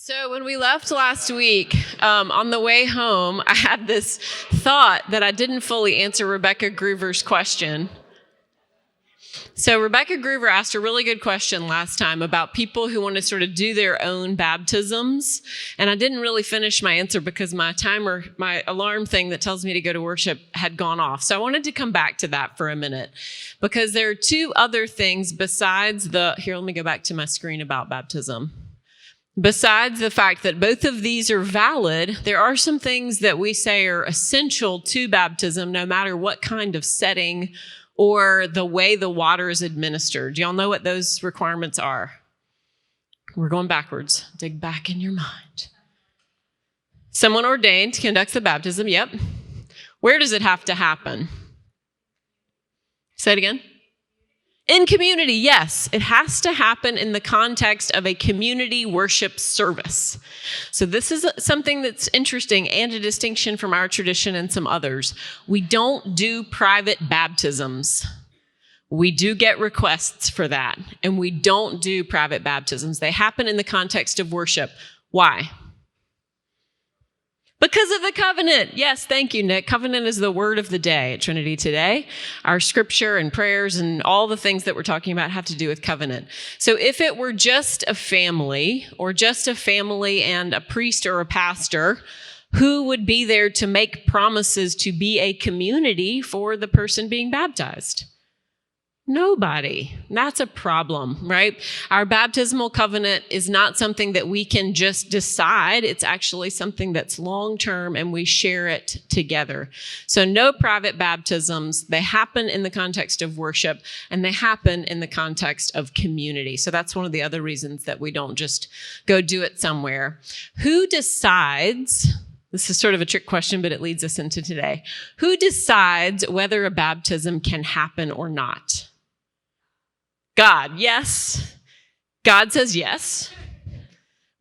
So when we left last week, on the way home, I had this thought that I didn't fully answer Rebekah Groover's question. So Rebekah Groover asked a really good question last time about people who want to sort of do their own baptisms. And I didn't really finish my answer because my timer, my alarm thing that tells me to go to worship had gone off. So I wanted to come back to that for a minute because there are two other things besides here, let me go back to my screen about baptism. Besides the fact that both of these are valid, there are some things that we say are essential to baptism, no matter what kind of setting or the way the water is administered. Do y'all know what those requirements are? We're going backwards. Dig back in your mind. Someone ordained conducts the baptism. Yep. Where does it have to happen? Say it again. In community, yes. It has to happen in the context of a community worship service. So this is something that's interesting and a distinction from our tradition and some others. We don't do private baptisms. We do get requests for that, and we don't do private baptisms. They happen in the context of worship. Why? Because of the covenant. Yes, thank you, Nick. Covenant is the word of the day at Trinity today. Our scripture and prayers and all the things that we're talking about have to do with covenant. So if it were just a family and a priest or a pastor, who would be there to make promises to be a community for the person being baptized? Nobody. That's a problem, right? Our baptismal covenant is not something that we can just decide. It's actually something that's long-term, and we share it together. So no private baptisms. They happen in the context of worship, and they happen in the context of community. So that's one of the other reasons that we don't just go do it somewhere. Who decides? This is sort of a trick question, but it leads us into today. Who decides whether a baptism can happen or not? God, yes. God says yes.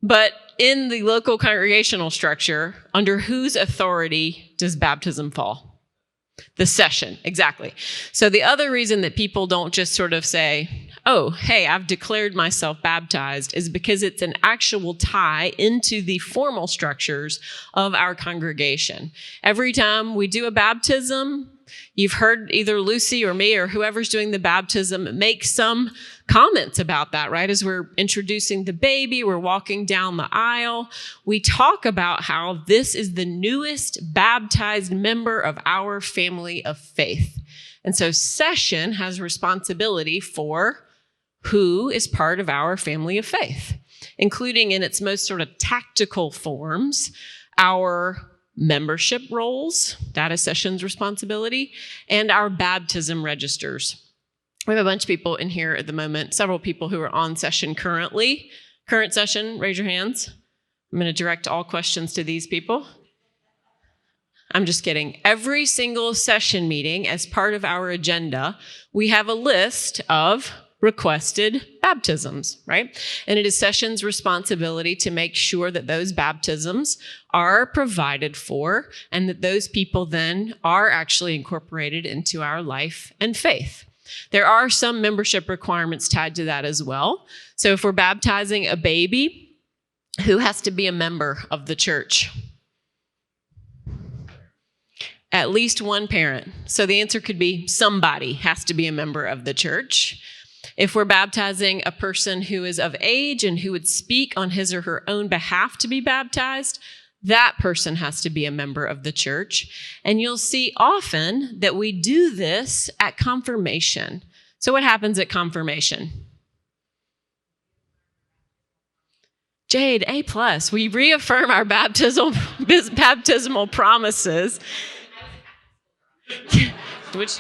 But in the local congregational structure, under whose authority does baptism fall? The session, exactly. So the other reason that people don't just sort of say, oh, hey, I've declared myself baptized, is because it's an actual tie into the formal structures of our congregation. Every time we do a baptism, you've heard either Lucy or me or whoever's doing the baptism make some comments about that, right? As we're introducing the baby, we're walking down the aisle. We talk about how this is the newest baptized member of our family of faith. And so session has responsibility for who is part of our family of faith, including in its most sort of tactical forms, our membership roles, that is session's responsibility, and our baptism registers. We have a bunch of people in here at the moment, several people who are on session currently. Current session, raise your hands. I'm going to direct all questions to these people. I'm just kidding. Every single session meeting, as part of our agenda, we have a list of requested baptisms, right? And it is session's responsibility to make sure that those baptisms are provided for and that those people then are actually incorporated into our life and faith. There are some membership requirements tied to that as well. So if we're baptizing a baby, who has to be a member of the church? At least one parent. So the answer could be somebody has to be a member of the church. If we're baptizing a person who is of age and who would speak on his or her own behalf to be baptized, that person has to be a member of the church. And you'll see often that we do this at confirmation. So what happens at confirmation? Jade, A+. We reaffirm our baptismal promises. Would you like?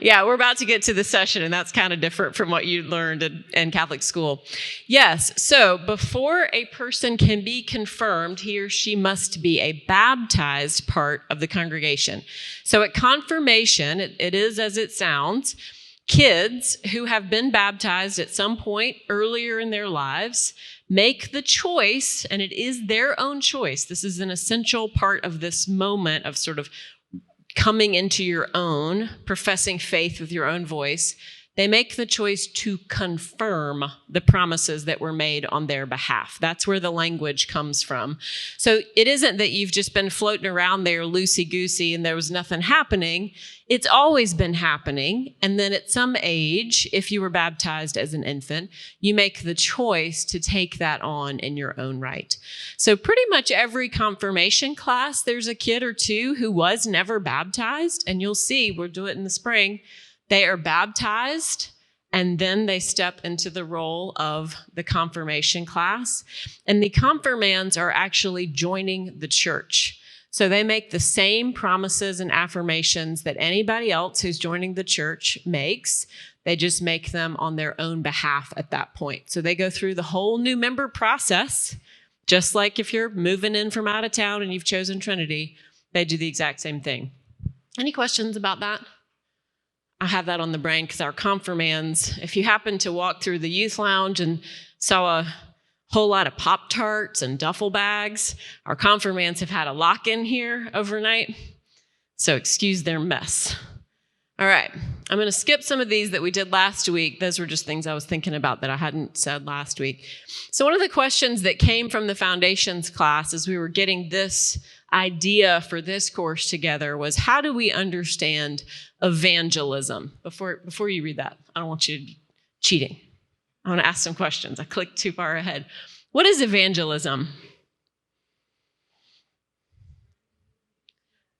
Yeah, we're about to get to the session, and that's kind of different from what you learned in Catholic school. Yes, so before a person can be confirmed, he or she must be a baptized part of the congregation. So at confirmation, it is as it sounds, kids who have been baptized at some point earlier in their lives make the choice, and it is their own choice. This is an essential part of this moment of sort of coming into your own, professing faith with your own voice, They make the choice to confirm the promises that were made on their behalf. That's where the language comes from. So it isn't that you've just been floating around there loosey-goosey and there was nothing happening. It's always been happening. And then at some age, if you were baptized as an infant, you make the choice to take that on in your own right. So pretty much every confirmation class, there's a kid or two who was never baptized. And you'll see, we'll do it in the spring. They are baptized, and then they step into the role of the confirmation class. And the confirmands are actually joining the church. So they make the same promises and affirmations that anybody else who's joining the church makes. They just make them on their own behalf at that point. So they go through the whole new member process, just like if you're moving in from out of town and you've chosen Trinity, they do the exact same thing. Any questions about that? I have that on the brain because our confirmands, if you happen to walk through the youth lounge and saw a whole lot of Pop-Tarts and duffel bags, our confirmands have had a lock-in here overnight. So excuse their mess. All right, I'm going to skip some of these that we did last week. Those were just things I was thinking about that I hadn't said last week. So one of the questions that came from the foundations class as we were getting this idea for this course together was, how do we understand evangelism? Before you read that, I don't want you to be cheating. I want to ask some questions. I clicked too far ahead. What is evangelism?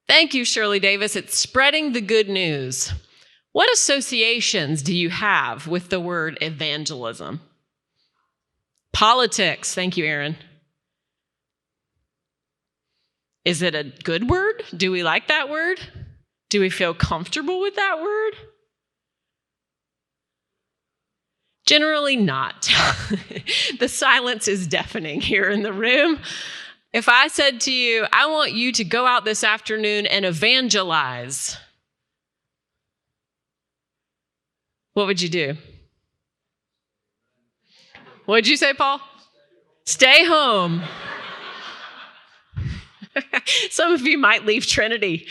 Thank you, Shirley Davis. It's spreading the good news. What associations do you have with the word evangelism? Politics. Thank you, Aaron. Is it a good word? Do we like that word? Do we feel comfortable with that word? Generally not. The silence is deafening here in the room. If I said to you, I want you to go out this afternoon and evangelize, what would you do? What did you say, Paul? Stay home. Some of you might leave Trinity.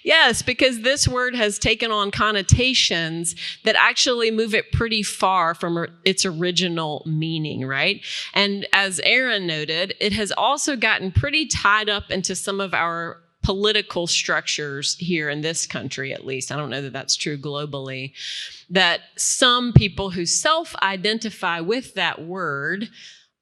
Yes, because this word has taken on connotations that actually move it pretty far from its original meaning, right? And as Aaron noted, it has also gotten pretty tied up into some of our political structures here in this country, at least. I don't know that that's true globally, that some people who self-identify with that word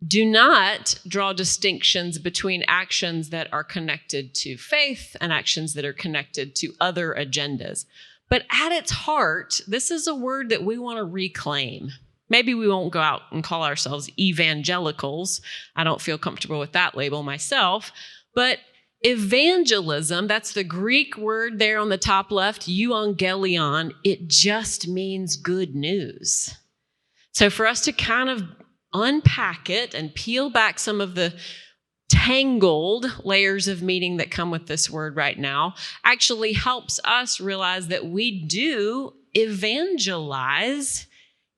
do not draw distinctions between actions that are connected to faith and actions that are connected to other agendas. But at its heart, this is a word that we want to reclaim. Maybe we won't go out and call ourselves evangelicals. I don't feel comfortable with that label myself. But evangelism, that's the Greek word there on the top left, euangelion, it just means good news. So for us to kind of unpack it and peel back some of the tangled layers of meaning that come with this word right now actually helps us realize that we do evangelize,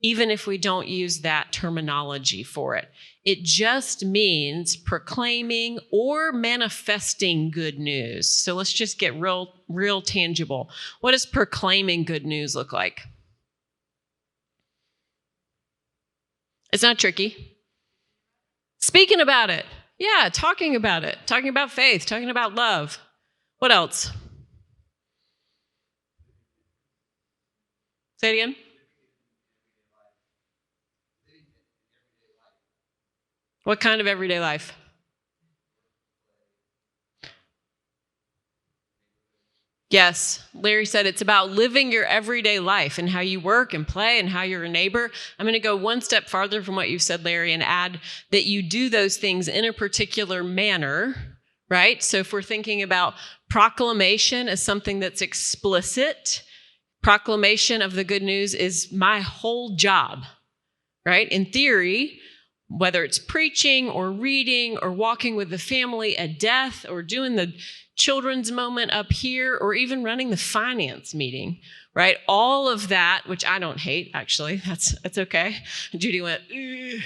even if we don't use that terminology for it. It just means proclaiming or manifesting good news. So let's just get real tangible. What does proclaiming good news look like? It's not tricky. Speaking about it. Yeah, talking about it. Talking about faith. Talking about love. What else? Say it again. What kind of everyday life? Yes, Larry said it's about living your everyday life and how you work and play and how you're a neighbor. I'm going to go one step farther from what you said, Larry, and add that you do those things in a particular manner, right? So if we're thinking about proclamation as something that's explicit, proclamation of the good news is my whole job, right? In theory, whether it's preaching or reading or walking with the family at death or doing the children's moment up here or even running the finance meeting, right? All of that, which I don't hate, actually. That's okay. Judy went, ugh.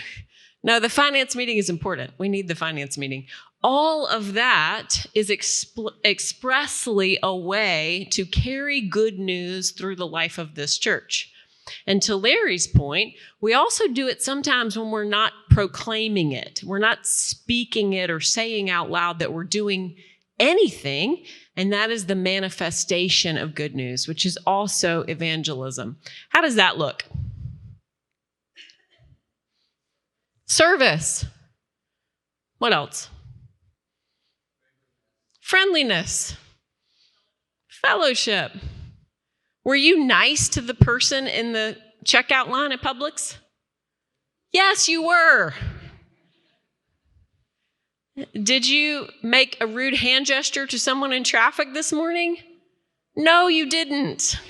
No, the finance meeting is important. We need the finance meeting. All of that is expressly a way to carry good news through the life of this church. And to Larry's point, we also do it sometimes when we're not proclaiming it. We're not speaking it or saying out loud that we're doing anything. And that is the manifestation of good news, which is also evangelism. How does that look? Service. What else? Friendliness. Fellowship. Were you nice to the person in the checkout line at Publix? Yes, you were. Did you make a rude hand gesture to someone in traffic this morning? No, you didn't.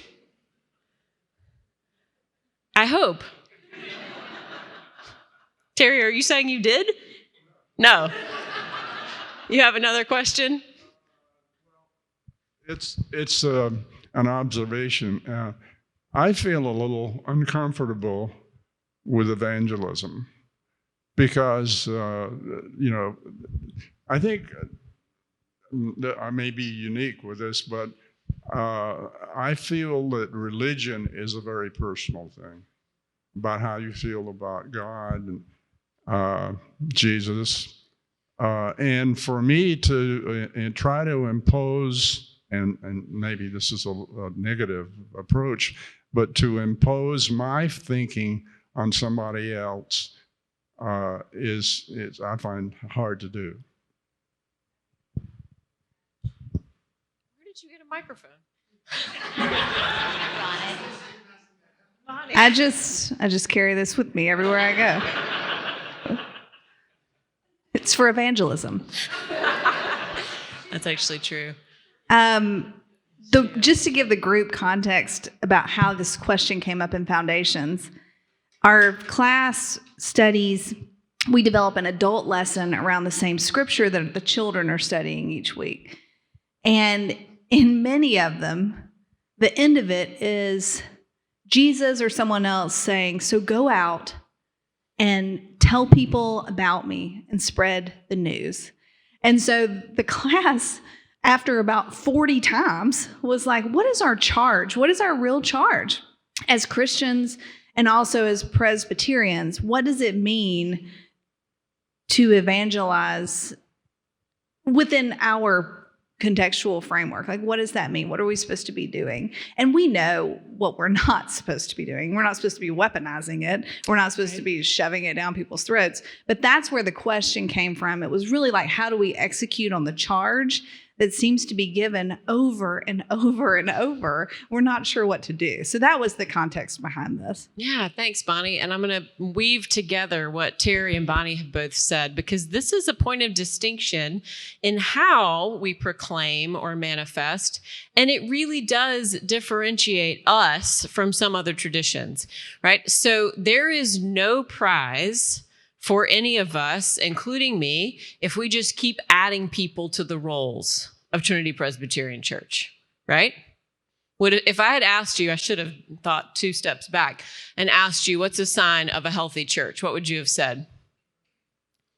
I hope. Terry, are you saying you did? No. You have another question? It's an observation. I feel a little uncomfortable with evangelism because, I think that I may be unique with this, but I feel that religion is a very personal thing about how you feel about God and Jesus. And for me to try to impose, and maybe this is a negative approach, but to impose my thinking on somebody else is I find hard to do. Where did you get a microphone? I just carry this with me everywhere I go. It's for evangelism. That's actually true. Just to give the group context about how this question came up in Foundations, our class studies, we develop an adult lesson around the same scripture that the children are studying each week. And in many of them, the end of it is Jesus or someone else saying, so go out and tell people about me and spread the news. And so the class, after about 40 times, was like, what is our charge? What is our real charge? As Christians and also as Presbyterians, what does it mean to evangelize within our contextual framework? Like, what does that mean? What are we supposed to be doing? And we know what we're not supposed to be doing. We're not supposed to be weaponizing it. We're not supposed to be shoving it down people's throats. But that's where the question came from. It was really like, how do we execute on the charge that seems to be given over and over and over? We're not sure what to do. So that was the context behind this. Yeah, thanks, Bonnie. And I'm going to weave together what Terry and Bonnie have both said, because this is a point of distinction in how we proclaim or manifest. And it really does differentiate us from some other traditions, right? So there is no prize for any of us, including me, if we just keep adding people to the rolls of Trinity Presbyterian Church, right? If I had asked you, I should have thought 2 steps back and asked you, what's a sign of a healthy church? What would you have said?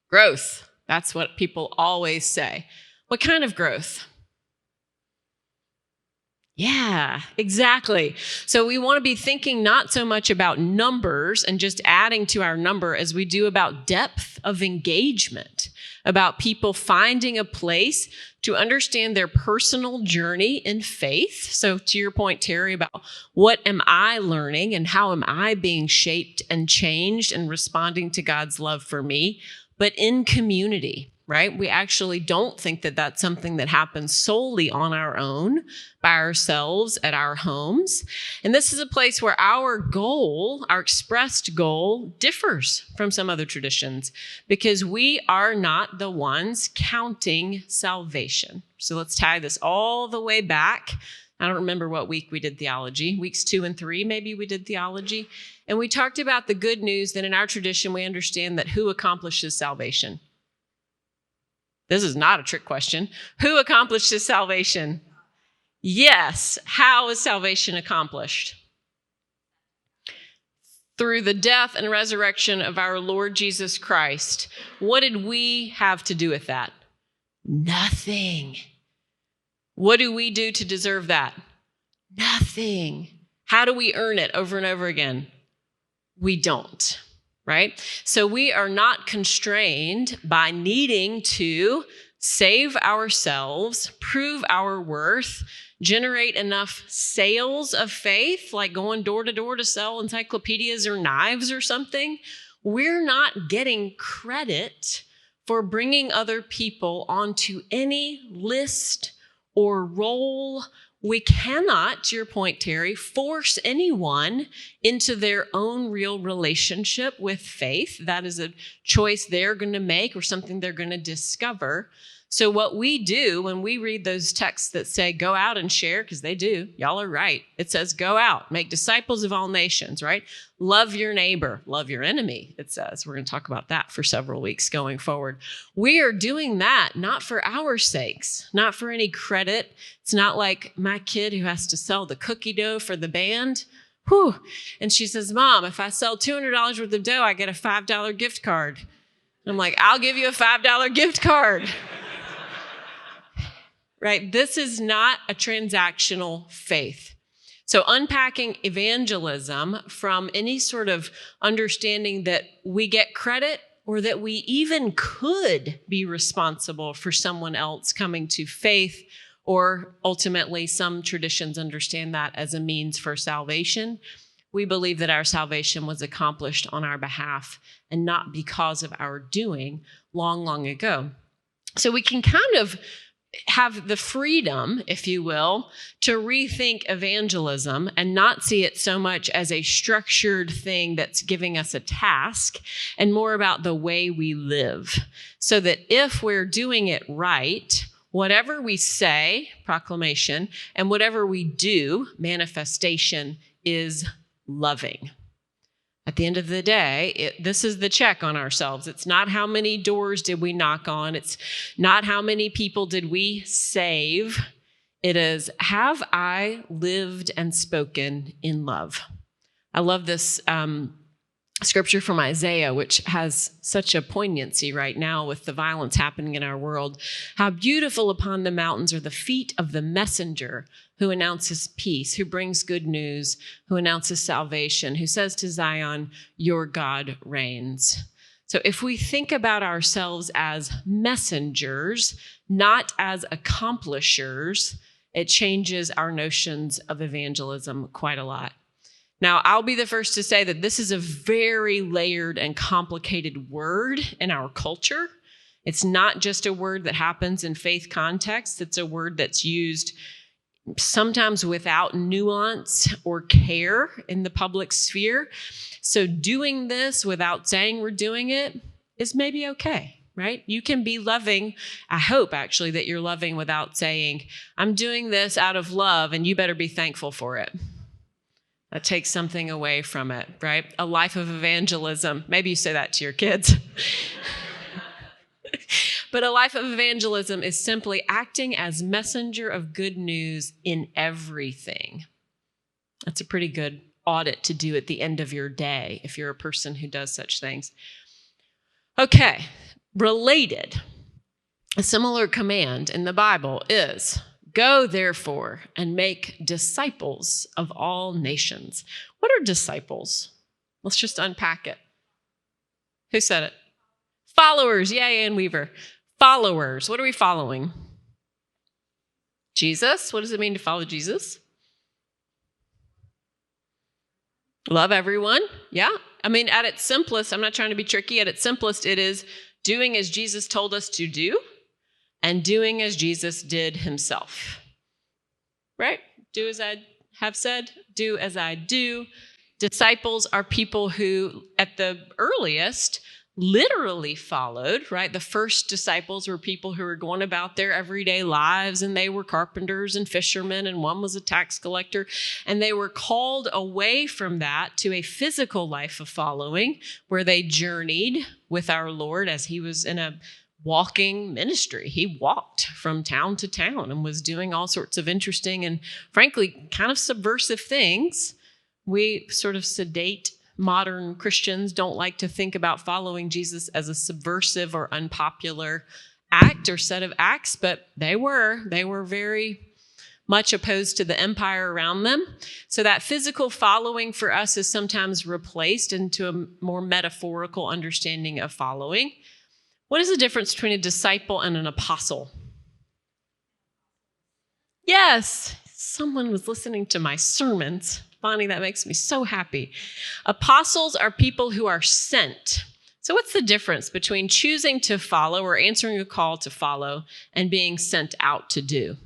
Growth. That's what people always say. What kind of growth? Yeah, exactly. So we want to be thinking not so much about numbers and just adding to our number as we do about depth of engagement, about people finding a place to understand their personal journey in faith. So to your point, Terry, about what am I learning and how am I being shaped and changed and responding to God's love for me, but in community. Right? We actually don't think that that's something that happens solely on our own, by ourselves at our homes. And this is a place where our goal, our expressed goal, differs from some other traditions because we are not the ones counting salvation. So let's tie this all the way back. I don't remember what week we did theology. Weeks 2 and 3, maybe we did theology. And we talked about the good news that in our tradition, we understand that who accomplishes salvation? This is not a trick question. Who accomplishes salvation? Yes. How is salvation accomplished? Through the death and resurrection of our Lord Jesus Christ. What did we have to do with that? Nothing. What do we do to deserve that? Nothing. How do we earn it over and over again? We don't, right? So we are not constrained by needing to save ourselves, prove our worth, generate enough sales of faith, like going door to door to sell encyclopedias or knives or something. We're not getting credit for bringing other people onto any list or role. We cannot, to your point, Terry, force anyone into their own real relationship with faith. That is a choice they're going to make or something they're going to discover. So what we do when we read those texts that say, go out and share, because they do, y'all are right. It says, go out, make disciples of all nations, right? Love your neighbor, love your enemy, it says. We're going to talk about that for several weeks going forward. We are doing that not for our sakes, not for any credit. It's not like my kid who has to sell the cookie dough for the band. Whew. And she says, Mom, if I sell $200 worth of dough, I get a $5 gift card. And I'm like, I'll give you a $5 gift card. Right? This is not a transactional faith. So unpacking evangelism from any sort of understanding that we get credit or that we even could be responsible for someone else coming to faith, or ultimately some traditions understand that as a means for salvation. We believe that our salvation was accomplished on our behalf and not because of our doing long, long ago. So we can kind of have the freedom, if you will, to rethink evangelism and not see it so much as a structured thing that's giving us a task and more about the way we live. So that if we're doing it right, whatever we say, proclamation, and whatever we do, manifestation, is loving. At the end of the day, this is the check on ourselves. It's not how many doors did we knock on. It's not how many people did we save. It is, have I lived and spoken in love? I love this scripture from Isaiah, which has such a poignancy right now with the violence happening in our world. How beautiful upon the mountains are the feet of the messenger who announces peace, who brings good news, who announces salvation, who says to Zion, your God reigns. So if we think about ourselves as messengers, not as accomplishers, it changes our notions of evangelism quite a lot. Now, I'll be the first to say that this is a very layered and complicated word in our culture. It's not just a word that happens in faith context. It's a word that's used sometimes without nuance or care in the public sphere. So doing this without saying we're doing it is maybe okay, right? You can be loving. I hope actually that you're loving without saying, I'm doing this out of love and you better be thankful for it. That takes something away from it, right? A life of evangelism. Maybe you say that to your kids. But a life of evangelism is simply acting as messenger of good news in everything. That's a pretty good audit to do at the end of your day if you're a person who does such things. Okay, related. A similar command in the Bible is, go, therefore, and make disciples of all nations. What are disciples? Let's just unpack it. Who said it? Followers. Yay, Ann Weaver. Followers. What are we following? Jesus. What does it mean to follow Jesus? Love everyone. Yeah. I mean, at its simplest, I'm not trying to be tricky. At its simplest, it is doing as Jesus told us to do and doing as Jesus did himself. Right? Do as I have said, do as I do. Disciples are people who, at the earliest, literally followed, right? The first disciples were people who were going about their everyday lives, and they were carpenters and fishermen, and one was a tax collector. And they were called away from that to a physical life of following, where they journeyed with our Lord as he was in a walking ministry. He walked from town to town and was doing all sorts of interesting and, frankly, kind of subversive things. We sort of sedate modern Christians don't like to think about following Jesus as a subversive or unpopular act or set of acts, but they were very much opposed to the empire around them. So that physical following for us is sometimes replaced into a more metaphorical understanding of following. What is the difference between a disciple and an apostle? Yes, someone was listening to my sermons. Bonnie, that makes me so happy. Apostles are people who are sent. So what's the difference between choosing to follow or answering a call to follow and being sent out to do?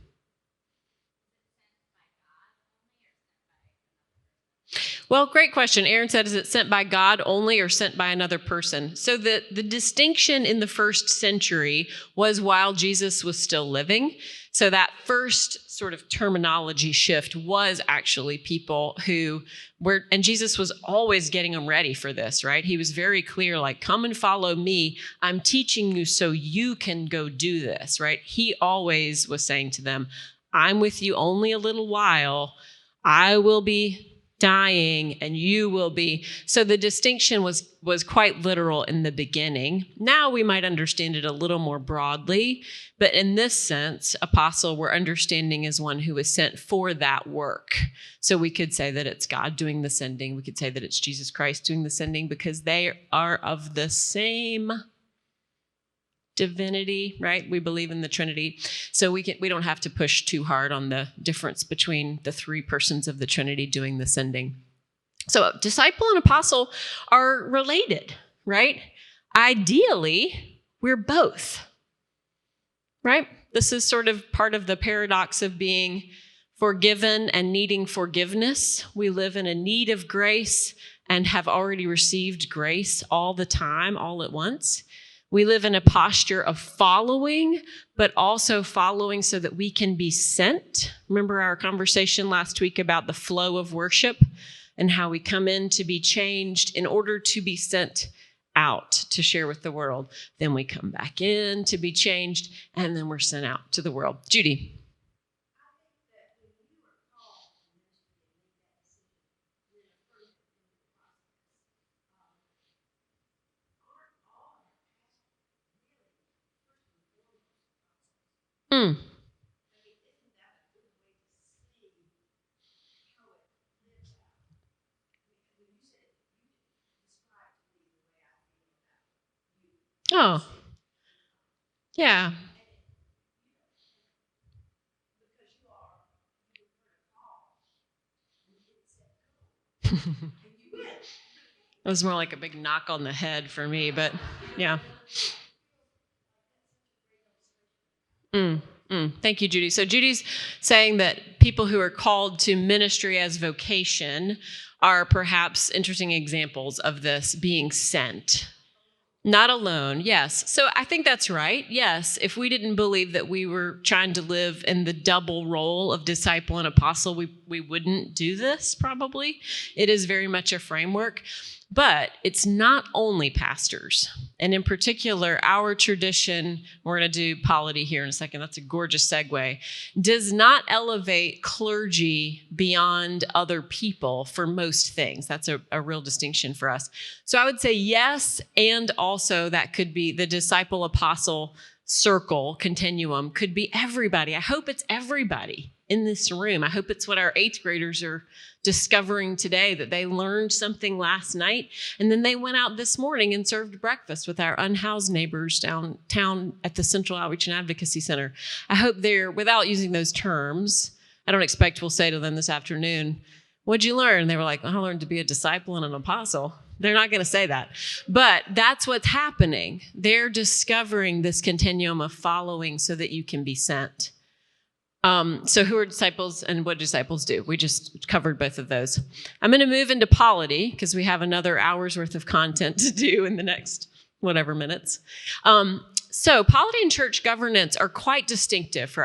Well, great question. Aaron said, is it sent by God only or sent by another person? So the distinction in the first century was while Jesus was still living. So that first sort of terminology shift was actually people who were, and Jesus was always getting them ready for this, right? He was very clear, like, come and follow me. I'm teaching you so you can go do this, right? He always was saying to them, I'm with you only a little while. I will be dying and you will be. So the distinction was quite literal in the beginning. Now we might understand it a little more broadly, but in this sense, apostle we're understanding as one who is sent for that work. So we could say that it's God doing the sending. We could say that it's Jesus Christ doing the sending because they are of the same divinity, right? We believe in the Trinity. So we don't have to push too hard on the difference between the three persons of the Trinity doing the sending. So disciple and apostle are related, right? Ideally, we're both, right? This is sort of part of the paradox of being forgiven and needing forgiveness. We live in a need of grace and have already received grace all the time, all at once. We live in a posture of following, but also following so that we can be sent. Remember our conversation last week about the flow of worship and how we come in to be changed in order to be sent out to share with the world. Then we come back in to be changed, and then we're sent out to the world. Judy. Mm. Oh, yeah. It was more like a big knock on the head for me, but yeah. Thank you, Judy. So Judy's saying that people who are called to ministry as vocation are perhaps interesting examples of this being sent. Not alone, yes. So I think that's right. Yes, if we didn't believe that we were trying to live in the double role of disciple and apostle, we wouldn't do this probably. It is very much a framework. But it's not only pastors. And in particular, our tradition, we're going to do polity here in a second, that's a gorgeous segue, does not elevate clergy beyond other people for most things. That's a real distinction for us. So I would say yes, and also that could be the disciple apostle circle, continuum, could be everybody. I hope it's everybody in this room. I hope it's what our 8th graders are discovering today, that they learned something last night, and then they went out this morning and served breakfast with our unhoused neighbors downtown at the Central Outreach and Advocacy Center. I hope they're, without using those terms, I don't expect we'll say to them this afternoon, what'd you learn? They were like, I learned to be a disciple and an apostle. They're not going to say that. But that's what's happening. They're discovering this continuum of following so that you can be sent. So who are disciples and what disciples do? We just covered both of those. I'm going to move into polity because we have another hour's worth of content to do in the next whatever minutes. So polity and church governance are quite distinctive for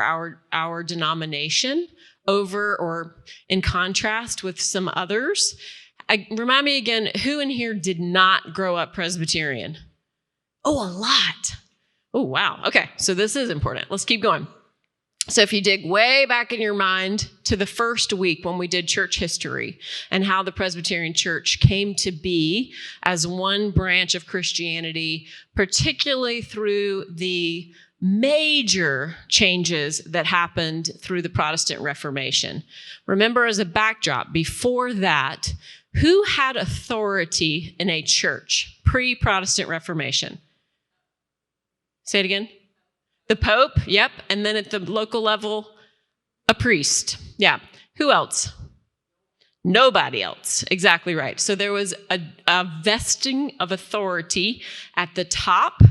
our denomination over or in contrast with some others. Remind me again, who in here did not grow up Presbyterian? Oh, a lot. Oh, wow. Okay, so this is important. Let's keep going. So if you dig way back in your mind to the first week when we did church history and how the Presbyterian Church came to be as one branch of Christianity, particularly through the major changes that happened through the Protestant Reformation. Remember, as a backdrop, before that, who had authority in a church pre-Protestant Reformation? Say it again. The Pope, yep. And then at the local level, a priest. Yeah. Who else? Nobody else. Exactly right. So there was a vesting of authority at the top,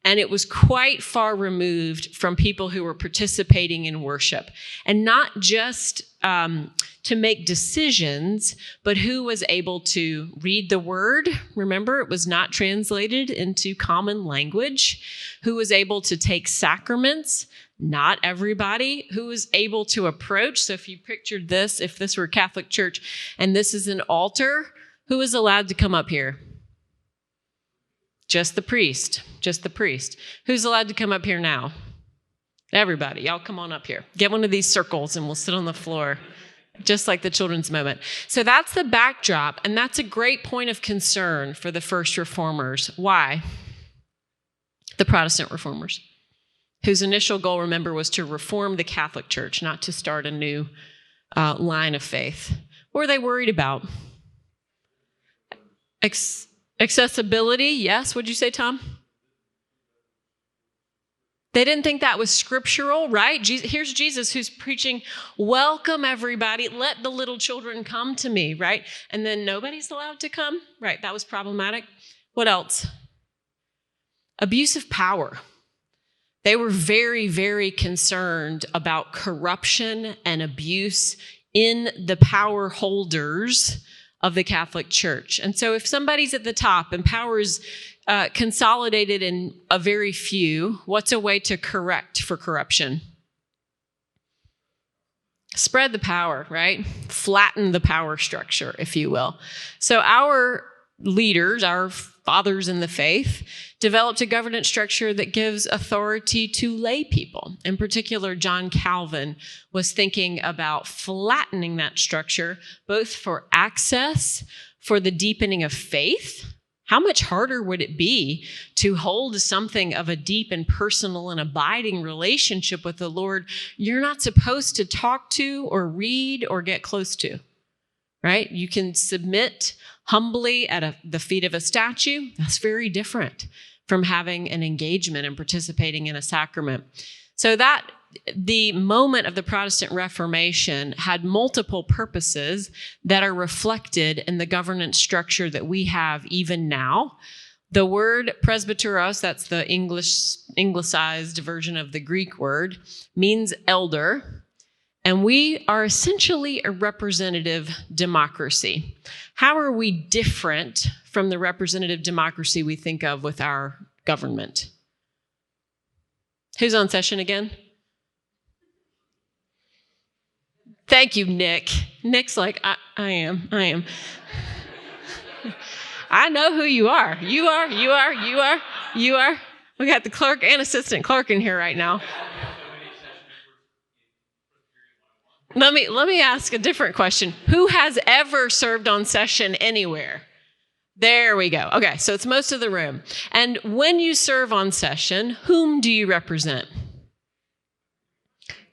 and it was quite far removed from people who were participating in worship. And not just to make decisions, but who was able to read the word. Remember, it was not translated into common language. Who was able to take sacraments. Not everybody. Who was able to approach. So if you pictured this, if this were a Catholic church and this is an altar, who is allowed to come up here? Just the priest. Just the priest. Who's allowed to come up here now? Everybody. Y'all come on up here. Get one of these circles and we'll sit on the floor. Just like the children's moment. So that's the backdrop, and that's a great point of concern for the first reformers. Why? The Protestant reformers, whose initial goal, remember, was to reform the Catholic Church, not to start a new line of faith. What were they worried about? Accessibility, yes. What'd you say, Tom? They didn't think that was scriptural, right? Here's Jesus who's preaching, welcome everybody, let the little children come to me, right? And then nobody's allowed to come, right? That was problematic. What else? Abuse of power. They were very, very concerned about corruption and abuse in the power holders of the Catholic Church. And so if somebody's at the top and power is consolidated in a very few, what's a way to correct for corruption? Spread the power, right? Flatten the power structure, if you will. So our leaders, our fathers in the faith, developed a governance structure that gives authority to lay people. In particular, John Calvin was thinking about flattening that structure, both for access, for the deepening of faith. How much harder would it be to hold something of a deep and personal and abiding relationship with the Lord you're not supposed to talk to or read or get close to, right? You can submit humbly at the feet of a statue. That's very different from having an engagement and participating in a sacrament. So that the moment of the Protestant Reformation had multiple purposes that are reflected in the governance structure that we have even now. The word presbyteros, that's the Anglicized version of the Greek word, means elder. And we are essentially a representative democracy. How are we different from the representative democracy we think of with our government? Who's on session again? Thank you, Nick. Nick's like, I am. I know who you are. You are. We got the clerk and assistant clerk in here right now. Let me ask a different question. Who has ever served on session anywhere? There we go. Okay, so it's most of the room. And when you serve on session, whom do you represent?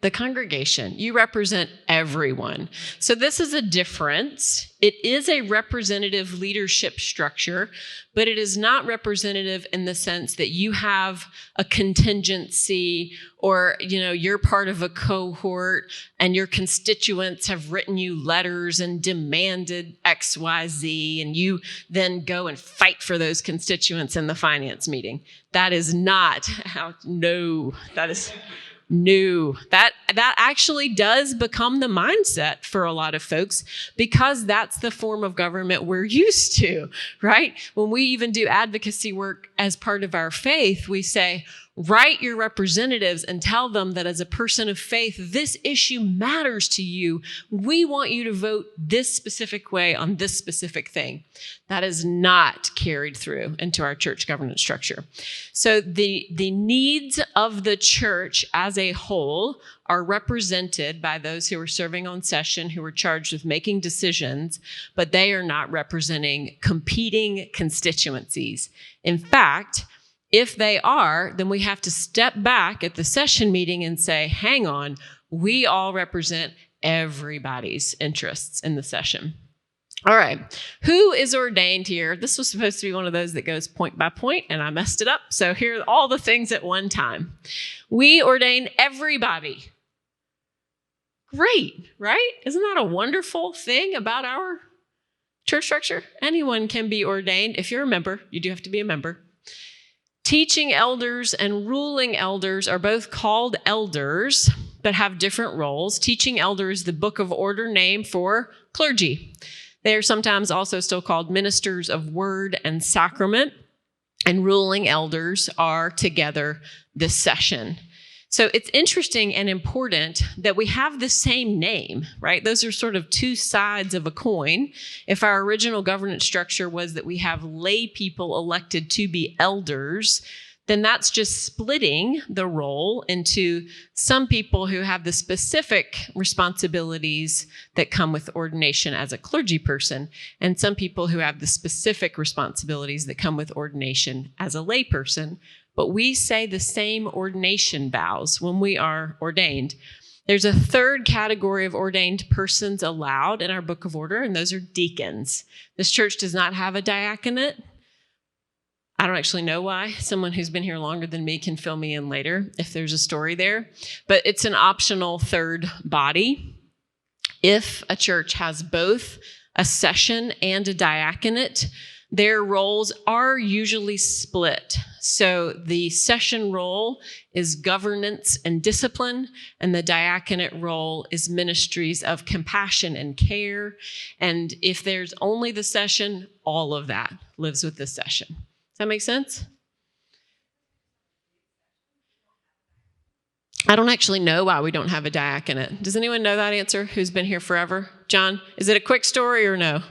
The congregation. You represent everyone. So this is a difference. It is a representative leadership structure, but it is not representative in the sense that you have a contingency or, you're part of a cohort and your constituents have written you letters and demanded X, Y, Z, and you then go and fight for those constituents in the finance meeting. That is not how, no, that is... No, that actually does become the mindset for a lot of folks because that's the form of government we're used to, right? When we even do advocacy work as part of our faith, we say, write your representatives and tell them that as a person of faith, this issue matters to you. We want you to vote this specific way on this specific thing. That is not carried through into our church governance structure. So the needs of the church as a whole are represented by those who are serving on session, who are charged with making decisions, but they are not representing competing constituencies. In fact, If they are, then we have to step back at the session meeting and say, hang on, we all represent everybody's interests in the session. All right, who is ordained here? This was supposed to be one of those that goes point by point, and I messed it up. So here are all the things at one time. We ordain everybody. Great, right? Isn't that a wonderful thing about our church structure? Anyone can be ordained. If you're a member, you do have to be a member. Teaching elders and ruling elders are both called elders, but have different roles. Teaching elder is the book of order name for clergy. They are sometimes also still called ministers of word and sacrament, and ruling elders are together this session. So it's interesting and important that we have the same name, right? Those are sort of two sides of a coin. If our original governance structure was that we have lay people elected to be elders, then that's just splitting the role into some people who have the specific responsibilities that come with ordination as a clergy person, and some people who have the specific responsibilities that come with ordination as a lay person. But we say the same ordination vows when we are ordained. There's a third category of ordained persons allowed in our book of order, and those are deacons. This church does not have a diaconate. I don't actually know why. Someone who's been here longer than me can fill me in later if there's a story there. But it's an optional third body. If a church has both a session and a diaconate, their roles are usually split. So the session role is governance and discipline, and the diaconate role is ministries of compassion and care. And if there's only the session, all of that lives with the session. Does that make sense? I don't actually know why we don't have a diaconate. Does anyone know that answer who's been here forever? John, is it a quick story or no?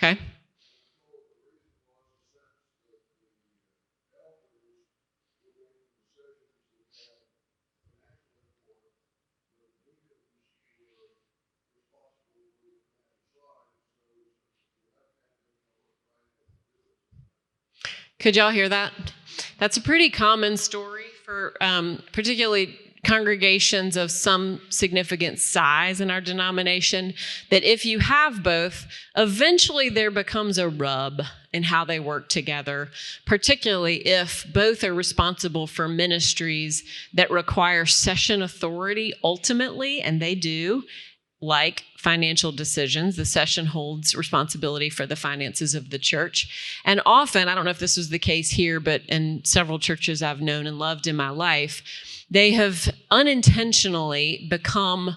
Okay. Could y'all hear that? That's a pretty common story for particularly congregations of some significant size in our denomination, that if you have both, eventually there becomes a rub in how they work together, particularly if both are responsible for ministries that require session authority ultimately, and they do, like financial decisions. The session holds responsibility for the finances of the church. And often, I don't know if this was the case here, but in several churches I've known and loved in my life, they have unintentionally become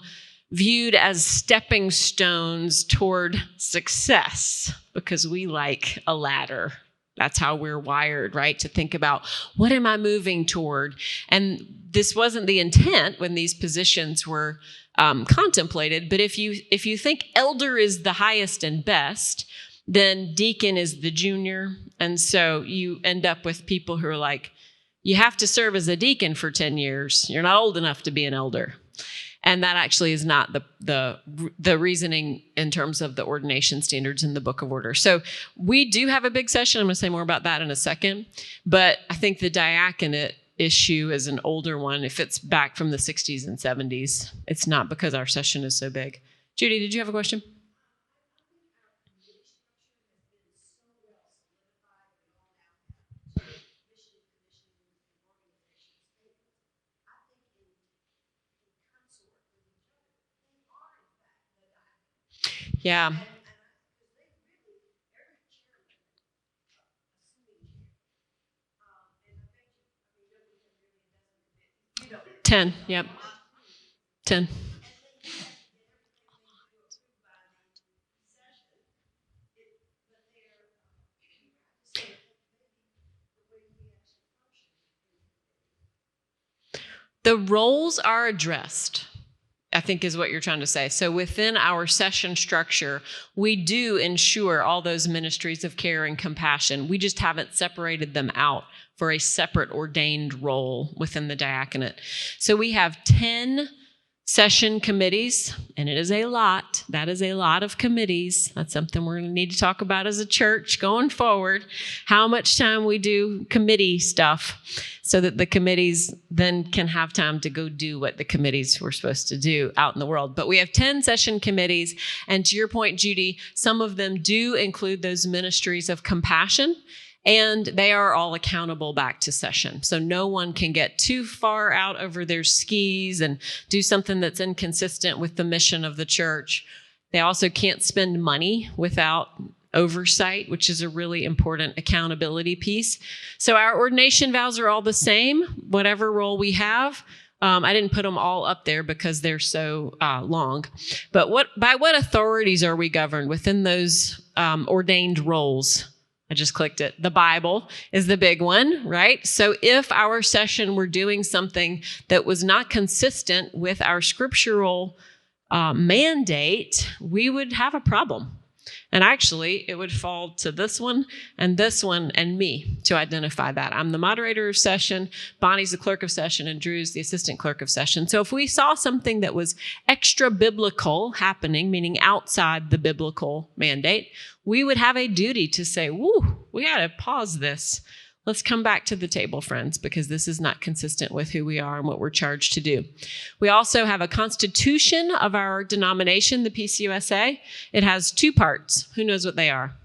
viewed as stepping stones toward success because we like a ladder. That's how we're wired, right? To think about, what am I moving toward? And this wasn't the intent when these positions were contemplated. But if you think elder is the highest and best, then deacon is the junior. And so you end up with people who are like, you have to serve as a deacon for 10 years. You're not old enough to be an elder. And that actually is not the reasoning in terms of the ordination standards in the Book of Order. So we do have a big session. I'm going to say more about that in a second. But I think the diaconate issue is an older one. If it's back from the 60s and 70s, it's not because our session is so big. Judy, did you have a question? Yeah. Ten. Yep. 10. The roles are addressed. I think is what you're trying to say. So within our session structure, we do ensure all those ministries of care and compassion. We just haven't separated them out for a separate ordained role within the diaconate. So we have 10 session committees, and it is a lot. That is a lot of committees. That's something we're going to need to talk about as a church going forward, how much time we do committee stuff so that the committees then can have time to go do what the committees were supposed to do out in the world. But we have 10 session committees, and to your point, Judy, some of them do include those ministries of compassion, and they are all accountable back to session. So no one can get too far out over their skis and do something that's inconsistent with the mission of the church. They also can't spend money without oversight, which is a really important accountability piece. So our ordination vows are all the same, whatever role we have. I didn't put them all up there because they're so long. But by what authorities are we governed within those ordained roles? I just clicked it. The Bible is the big one, right? So if our session were doing something that was not consistent with our scriptural mandate, we would have a problem. And actually, it would fall to this one, and me to identify that. I'm the moderator of session, Bonnie's the clerk of session, and Drew's the assistant clerk of session. So if we saw something that was extra biblical happening, meaning outside the biblical mandate, we would have a duty to say, woo, we got to pause this. Let's come back to the table, friends, because this is not consistent with who we are and what we're charged to do. We also have a constitution of our denomination, the PCUSA. It has 2 parts. Who knows what they are?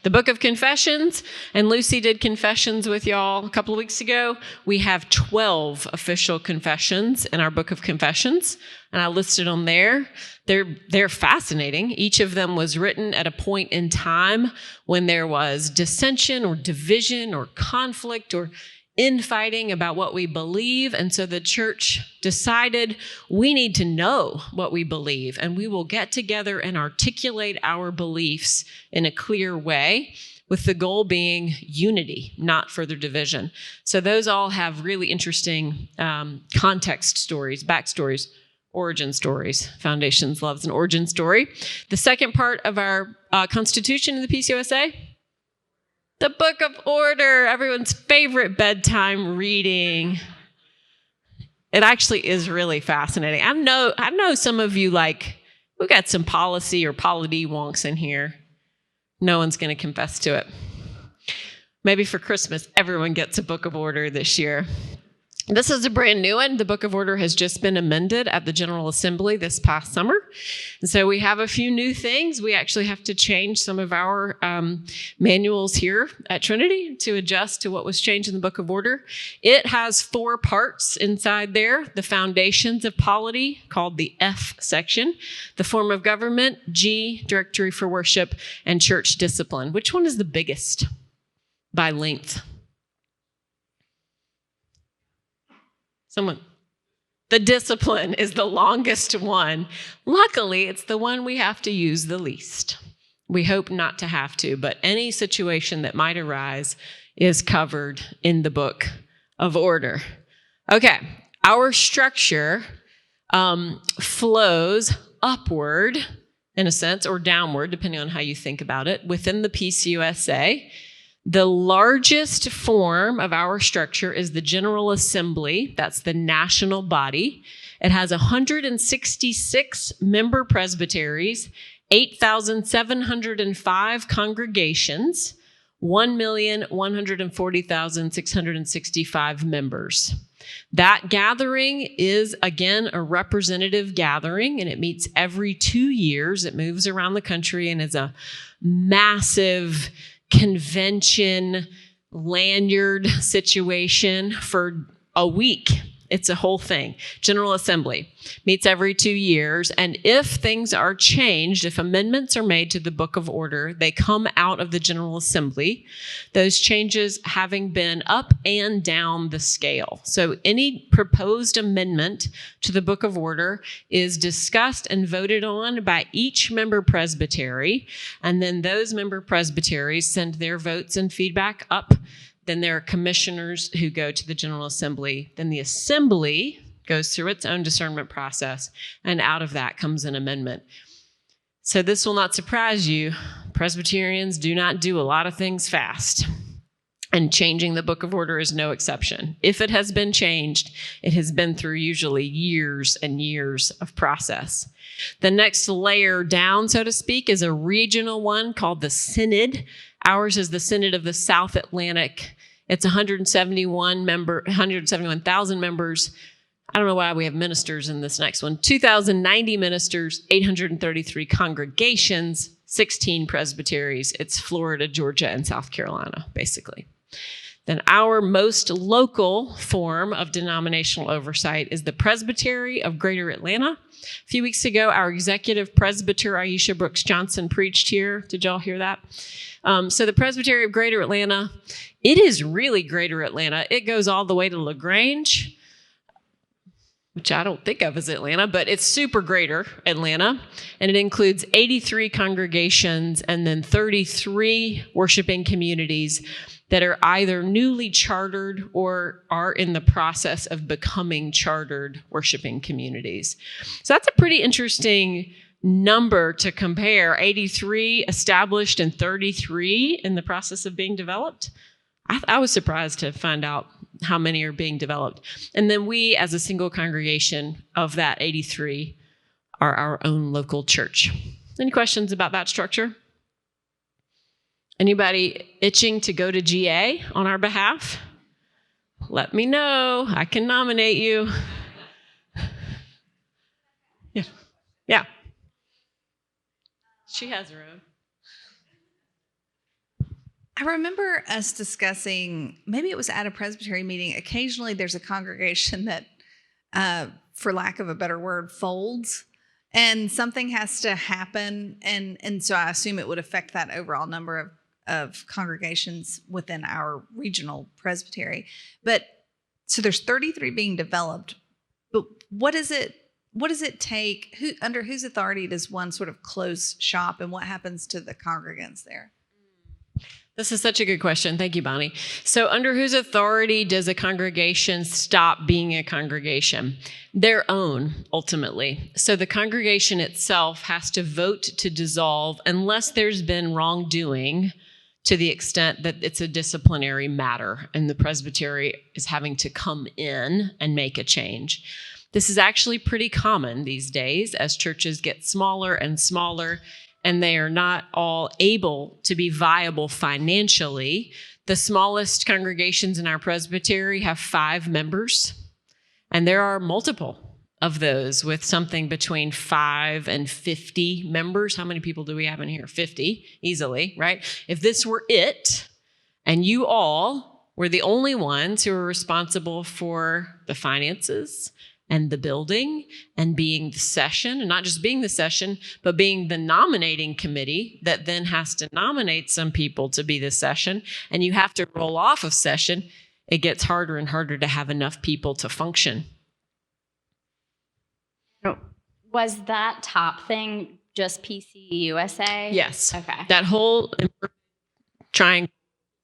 The Book of Confessions, and Lucy did confessions with y'all a couple of weeks ago. We have 12 official confessions in our Book of Confessions, and I listed them there. They're fascinating. Each of them was written at a point in time when there was dissension or division or conflict or infighting about what we believe. And so the church decided we need to know what we believe, and we will get together and articulate our beliefs in a clear way, with the goal being unity, not further division. So those all have really interesting context stories, backstories, origin stories. Foundations loves an origin story. The second part of our constitution in the PCUSA, the Book of Order, everyone's favorite bedtime reading. It actually is really fascinating. I know some of you we've got some policy or polity wonks in here. No one's going to confess to it. Maybe for Christmas, everyone gets a Book of Order this year. This is a brand new one. The Book of Order has just been amended at the General Assembly this past summer. And so we have a few new things. We actually have to change some of our manuals here at Trinity to adjust to what was changed in the Book of Order. It has 4 parts inside there. The foundations of polity, called the F section. The form of government, G, directory for worship, and church discipline. Which one is the biggest by length? Someone. The discipline is the longest one. Luckily, it's the one we have to use the least. We hope not to have to, but any situation that might arise is covered in the Book of Order. Okay, our structure flows upward, in a sense, or downward, depending on how you think about it, within the PCUSA. The largest form of our structure is the General Assembly. That's the national body. It has 166 member presbyteries, 8,705 congregations, 1,140,665 members. That gathering is, again, a representative gathering, and it meets every 2 years. It moves around the country and is a massive convention lanyard situation for a week. It's a whole thing. General Assembly meets every 2 years, and if things are changed, if amendments are made to the Book of Order, they come out of the General Assembly, those changes having been up and down the scale. So any proposed amendment to the Book of Order is discussed and voted on by each member presbytery, and then those member presbyteries send their votes and feedback up Then there are commissioners who go to the General Assembly. Then the Assembly goes through its own discernment process, and out of that comes an amendment. So this will not surprise you. Presbyterians do not do a lot of things fast. And changing the Book of Order is no exception. If it has been changed, it has been through usually years and years of process. The next layer down, so to speak, is a regional one called the Synod. Ours is the Synod of the South Atlantic. It's 171,000 members. I don't know why we have ministers in this next one. 2,090 ministers, 833 congregations, 16 presbyteries. It's Florida, Georgia, and South Carolina, basically. Then our most local form of denominational oversight is the Presbytery of Greater Atlanta. A few weeks ago, our executive presbyter, Aisha Brooks Johnson, preached here. Did y'all hear that? So the Presbytery of Greater Atlanta, it is really Greater Atlanta. It goes all the way to LaGrange, which I don't think of as Atlanta, but it's super Greater Atlanta. And it includes 83 congregations and then 33 worshiping communities that are either newly chartered or are in the process of becoming chartered worshiping communities. So that's a pretty interesting number to compare. 83 established and 33 in the process of being developed. I was surprised to find out how many are being developed. And then we, as a single congregation of that 83, are our own local church. Any questions about that structure? Anybody itching to go to GA on our behalf? Let me know. I can nominate you. Yeah. Yeah. She has her own. I remember us discussing, maybe it was at a presbytery meeting, occasionally there's a congregation that, for lack of a better word, folds, and something has to happen, and so I assume it would affect that overall number of congregations within our regional presbytery. But so there's 33 being developed, but what does it take? Under whose authority does one sort of close shop, and what happens to the congregants there? This is such a good question. Thank you, Bonnie. So under whose authority does a congregation stop being a congregation? Their own, ultimately. So the congregation itself has to vote to dissolve unless there's been wrongdoing to the extent that it's a disciplinary matter and the presbytery is having to come in and make a change. This is actually pretty common these days as churches get smaller and smaller, and they are not all able to be viable financially. The smallest congregations in our presbytery have 5 members, and there are multiple of those with something between 5 and 50 members. How many people do we have in here? 50, easily, right? If this were it, and you all were the only ones who were responsible for the finances and the building and being the session, and not just being the session, but being the nominating committee that then has to nominate some people to be the session, and you have to roll off of session, it gets harder and harder to have enough people to function. Was that top thing just PCUSA? Yes. Okay. That whole triangle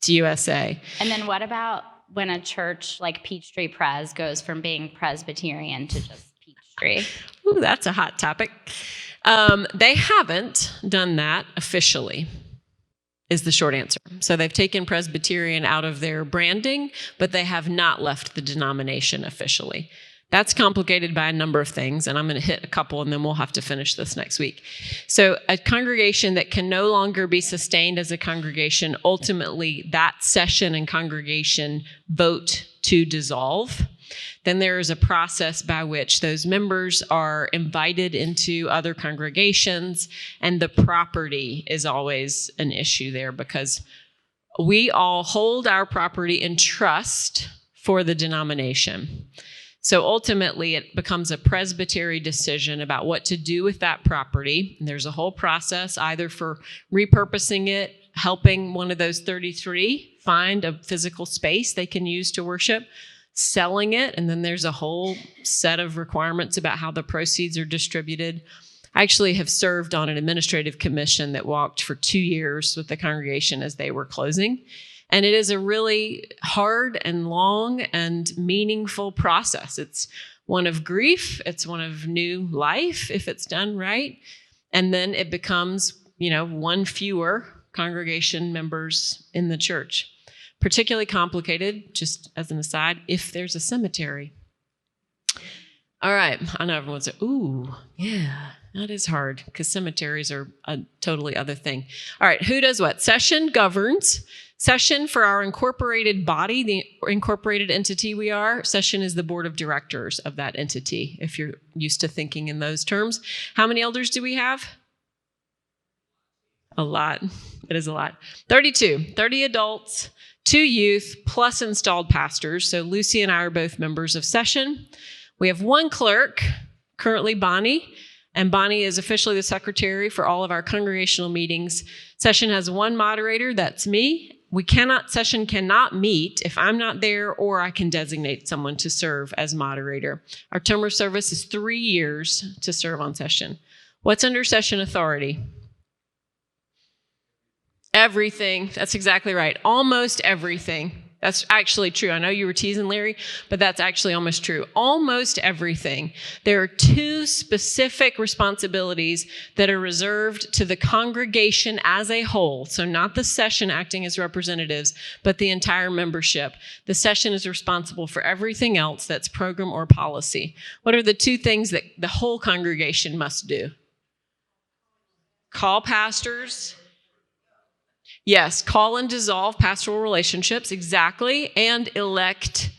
to USA. And then what about when a church like Peachtree Pres goes from being Presbyterian to just Peachtree? Ooh, that's a hot topic. They haven't done that officially, is the short answer. So they've taken Presbyterian out of their branding, but they have not left the denomination officially. That's complicated by a number of things, and I'm going to hit a couple, and then we'll have to finish this next week. So a congregation that can no longer be sustained as a congregation, ultimately that session and congregation vote to dissolve. Then there is a process by which those members are invited into other congregations, and the property is always an issue there because we all hold our property in trust for the denomination. So ultimately, it becomes a presbytery decision about what to do with that property. And there's a whole process either for repurposing it, helping one of those 33 find a physical space they can use to worship, selling it, and then there's a whole set of requirements about how the proceeds are distributed. I actually have served on an administrative commission that walked for 2 years with the congregation as they were closing. And it is a really hard and long and meaningful process. It's one of grief. It's one of new life if it's done right. And then it becomes, one fewer congregation members in the church. Particularly complicated, just as an aside, if there's a cemetery. All right, I know everyone's like, ooh, yeah, that is hard because cemeteries are a totally other thing. All right, who does what? Session governs. Session for our incorporated body, the incorporated entity we are. Session is the board of directors of that entity, if you're used to thinking in those terms. How many elders do we have? A lot. It is a lot. 32, 30 adults, 2 youth, plus installed pastors. So Lucy and I are both members of Session. We have 1 clerk, currently Bonnie, and Bonnie is officially the secretary for all of our congregational meetings. Session has 1 moderator, that's me. Session cannot meet if I'm not there or I can designate someone to serve as moderator. Our term of service is 3 years to serve on Session. What's under Session authority? Everything. That's exactly right. Almost everything. That's actually true. I know you were teasing Larry, but that's actually almost true. Almost everything. There are 2 specific responsibilities that are reserved to the congregation as a whole. So not the session acting as representatives, but the entire membership. The session is responsible for everything else that's program or policy. What are the 2 things that the whole congregation must do? Call pastors. Yes, call and dissolve pastoral relationships, exactly, and elect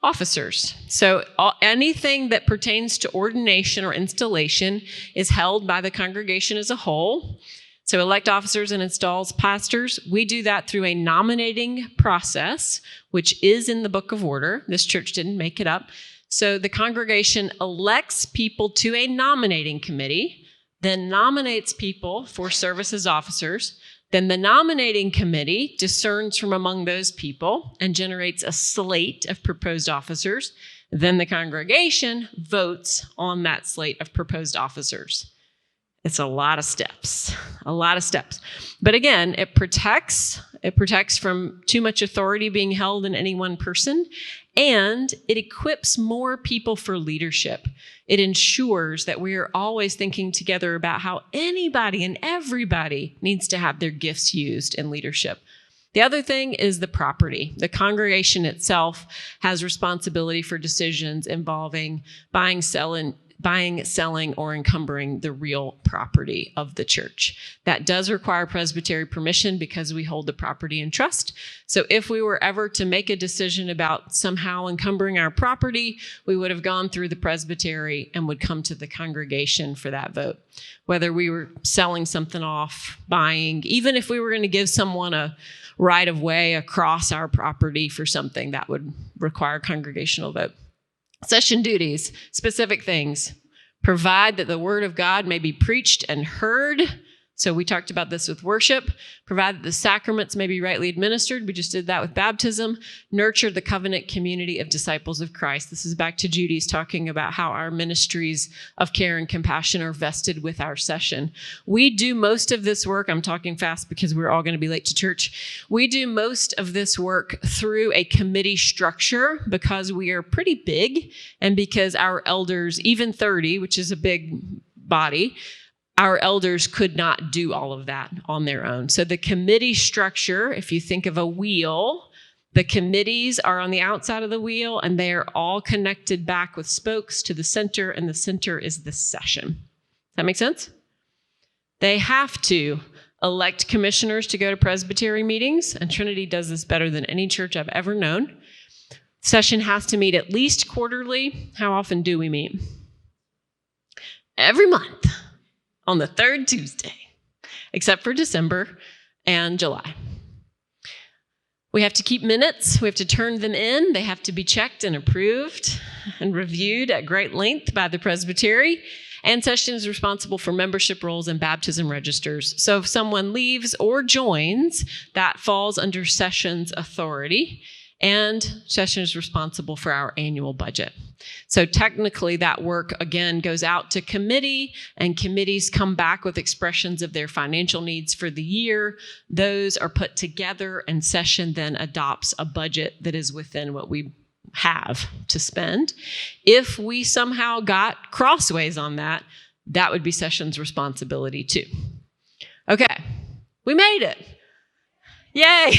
officers. So anything that pertains to ordination or installation is held by the congregation as a whole. So elect officers and installs pastors. We do that through a nominating process, which is in the Book of Order. This church didn't make it up. So the congregation elects people to a nominating committee, then nominates people for service as officers. Then the nominating committee discerns from among those people and generates a slate of proposed officers. Then the congregation votes on that slate of proposed officers. It's a lot of steps, But again, it protects from too much authority being held in any one person, and it equips more people for leadership. It ensures that we are always thinking together about how anybody and everybody needs to have their gifts used in leadership. The other thing is the property. The congregation itself has responsibility for decisions involving buying, selling, or encumbering the real property of the church. That does require presbytery permission because we hold the property in trust. So if we were ever to make a decision about somehow encumbering our property, we would have gone through the presbytery and would come to the congregation for that vote. Whether we were selling something off, buying, even if we were going to give someone a right of way across our property for something, that would require congregational vote. Session duties, specific things. Provide that the word of God may be preached and heard. So we talked about this with worship. Provide that the sacraments may be rightly administered. We just did that with baptism. Nurture the covenant community of disciples of Christ. This is back to Judy's talking about how our ministries of care and compassion are vested with our session. We do most of this work. I'm talking fast because we're all going to be late to church. We do most of this work through a committee structure because we are pretty big and because our elders, even 30, which is a big body, our elders could not do all of that on their own. So the committee structure, if you think of a wheel, the committees are on the outside of the wheel and they are all connected back with spokes to the center, and the center is the session. Does that make sense? They have to elect commissioners to go to presbytery meetings, and Trinity does this better than any church I've ever known. Session has to meet at least quarterly. How often do we meet? Every month. On the 3rd Tuesday, except for December and July. We have to keep minutes. We have to turn them in. They have to be checked and approved and reviewed at great length by the presbytery. And session is responsible for membership rolls and baptism registers. So if someone leaves or joins, that falls under session's authority. And session is responsible for our annual budget. So technically that work, again, goes out to committee, and committees come back with expressions of their financial needs for the year. Those are put together, and session then adopts a budget that is within what we have to spend. If we somehow got crossways on that, that would be session's responsibility too. Okay, we made it. Yay.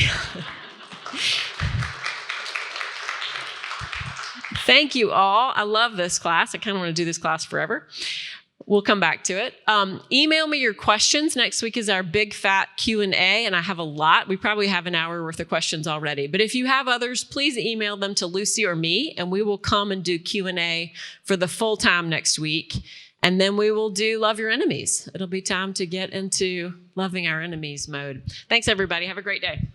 Thank you all. I love this class. I kind of want to do this class forever. We'll come back to it. Email me your questions. Next week is our big fat Q&A, and I have a lot. We probably have an hour worth of questions already. But if you have others, please email them to Lucy or me, and we will come and do Q&A for the full time next week. And then we will do Love Your Enemies. It'll be time to get into loving our enemies mode. Thanks, everybody. Have a great day.